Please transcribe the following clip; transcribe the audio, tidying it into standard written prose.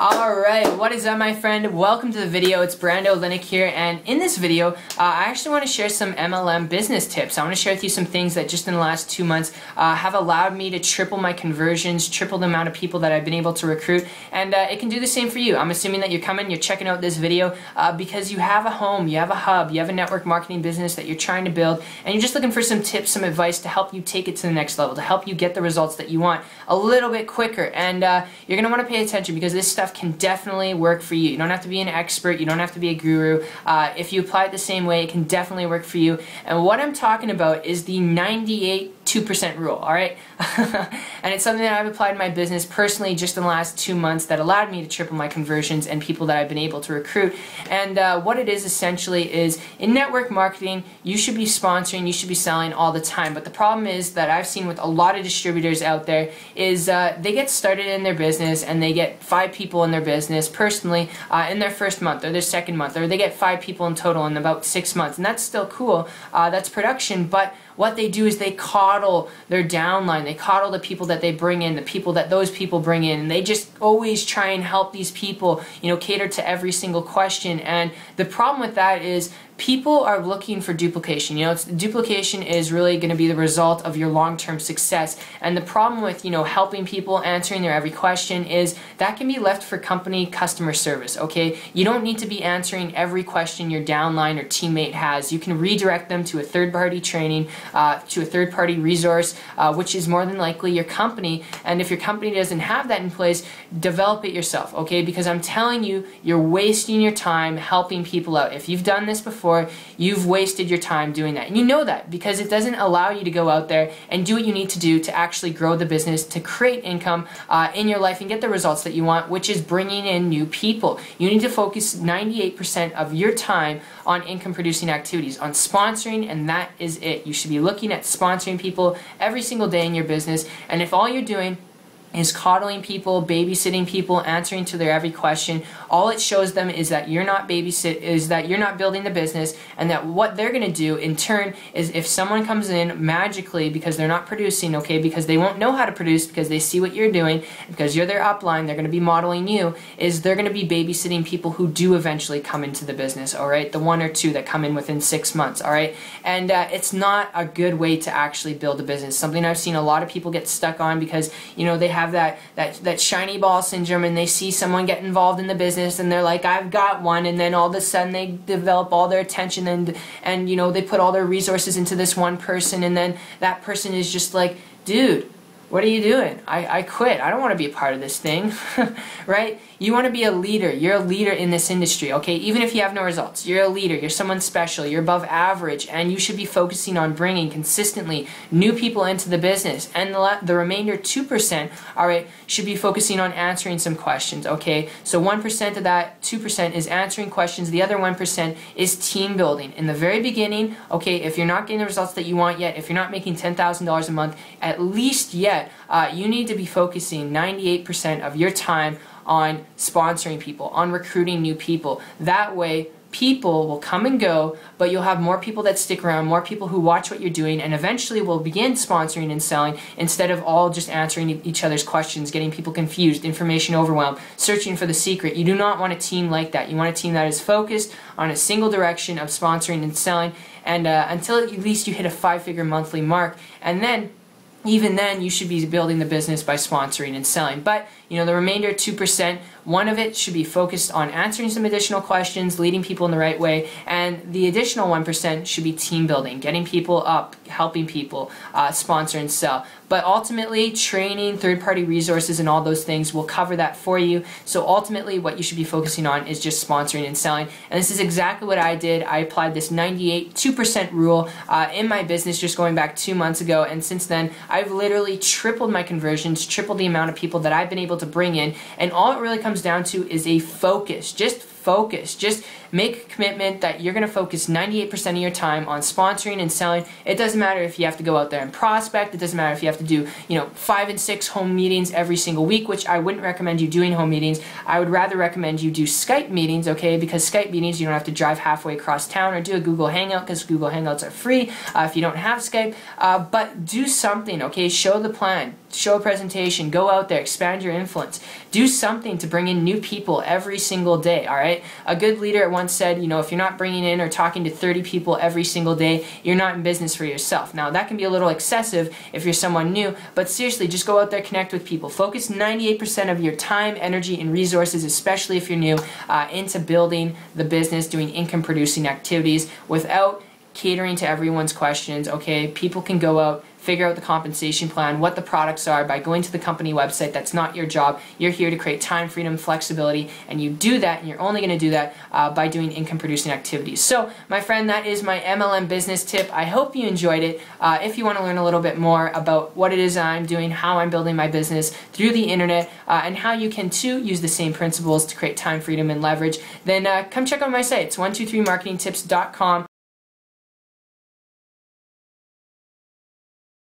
Alright, what is up my friend? Welcome to the video. It's Brando Linick here, and in this video I actually want to share some MLM business tips. I want to share with you some things that just in the last 2 months have allowed me to triple my conversions, triple the amount of people that I've been able to recruit, and it can do the same for you. I'm assuming that you're coming, you're checking out this video because you have a home, you have a hub, you have a network marketing business that you're trying to build, and you're just looking for some tips, some advice to help you take it to the next level, to help you get the results that you want a little bit quicker. And you're going to want to pay attention because this stuff can definitely work for you. You don't have to be an expert, you don't have to be a guru. If you apply it the same way, it can definitely work for you. And what I'm talking about is the 98% rule, alright? And it's something that I've applied in my business personally just in the last 2 months that allowed me to triple my conversions and people that I've been able to recruit. And what it is essentially is, in network marketing, you should be sponsoring, you should be selling all the time. But the problem is that I've seen with a lot of distributors out there is they get started in their business and they get 5 people in their business personally in their first month or their second month, or they get 5 people in total in about 6 months. And that's still cool, that's production, but what they do is they coddle their downline, they coddle the people that they bring in, the people that those people bring in, and they just always try and help these people, you know, cater to every single question. And the problem with that is people are looking for duplication. You know, duplication is really going to be the result of your long-term success. And the problem with, you know, helping people, answering their every question is that can be left for company customer service, okay? You don't need to be answering every question your downline or teammate has. You can redirect them to a third-party training, to a third-party resource, which is more than likely your company. And if your company doesn't have that in place, develop it yourself, okay? Because I'm telling you, you're wasting your time helping people out. If you've done this before, you've wasted your time doing that. And you know that because it doesn't allow you to go out there and do what you need to do to actually grow the business, to create income in your life and get the results that you want, which is bringing in new people. You need to focus 98% of your time on income producing activities, on sponsoring, and that is it. You should be looking at sponsoring people every single day in your business, and if all you're doing is coddling people, babysitting people, answering to their every question, all it shows them is that you're not you're not building the business, and that what they're going to do in turn is, if someone comes in magically because they're not producing, okay, because they won't know how to produce, because they see what you're doing, because you're their upline, they're going to be modeling you, is they're going to be babysitting people who do eventually come into the business, alright? The 1 or 2 that come in within 6 months, alright? And it's not a good way to actually build a business. Something I've seen a lot of people get stuck on because, you know, they have that shiny ball syndrome, and they see someone get involved in the business and they're like, I've got one, and then all of a sudden they develop all their attention and you know, they put all their resources into this one person, and then that person is just like, dude, what are you doing? I quit. I don't want to be a part of this thing, right? You want to be a leader. You're a leader in this industry, okay? Even if you have no results, you're a leader. You're someone special. You're above average, and you should be focusing on bringing consistently new people into the business. And the remainder 2%, all right, should be focusing on answering some questions, okay? So 1% of that 2% is answering questions. The other 1% is team building. In the very beginning, okay, if you're not getting the results that you want yet, if you're not making $10,000 a month, at least yet, you need to be focusing 98% of your time on sponsoring people, on recruiting new people. That way, people will come and go, but you'll have more people that stick around, more people who watch what you're doing, and eventually will begin sponsoring and selling instead of all just answering each other's questions, getting people confused, information overwhelmed, searching for the secret. You do not want a team like that. You want a team that is focused on a single direction of sponsoring and selling, and until at least you hit a 5-figure monthly mark, and then even then, you should be building the business by sponsoring and selling. But, you know, the remainder 2%, one of it should be focused on answering some additional questions, leading people in the right way, and the additional 1% should be team building, getting people up, helping people, sponsor and sell. But ultimately, training, third-party resources, and all those things will cover that for you. So ultimately, what you should be focusing on is just sponsoring and selling. And this is exactly what I did. I applied this 98% rule in my business just going back 2 months ago, and since then, I've literally tripled my conversions, tripled the amount of people that I've been able to bring in, and all it really comes down to is a focus. Just focus. Just make a commitment that you're going to focus 98% of your time on sponsoring and selling. It doesn't matter if you have to go out there and prospect. It doesn't matter if you have to do, you know, 5 and 6 home meetings every single week, which I wouldn't recommend you doing home meetings. I would rather recommend you do Skype meetings, okay? Because Skype meetings, you don't have to drive halfway across town, or do a Google Hangout, because Google Hangouts are free if you don't have Skype. But do something, okay? Show the plan. show a presentation, go out there, expand your influence. Do something to bring in new people every single day, all right? A good leader once said, you know, if you're not bringing in or talking to 30 people every single day, you're not in business for yourself. Now, that can be a little excessive if you're someone new, but seriously, just go out there, connect with people. Focus 98% of your time, energy, and resources, especially if you're new, into building the business, doing income-producing activities without catering to everyone's questions, okay? People can go out, figure out the compensation plan, what the products are by going to the company website. That's not your job. You're here to create time, freedom, flexibility, and you do that, and you're only going to do that by doing income-producing activities. So, my friend, that is my MLM business tip. I hope you enjoyed it. If you want to learn a little bit more about what it is I'm doing, how I'm building my business through the internet, and how you can, too, use the same principles to create time, freedom, and leverage, then come check out my site. It's 123marketingtips.com.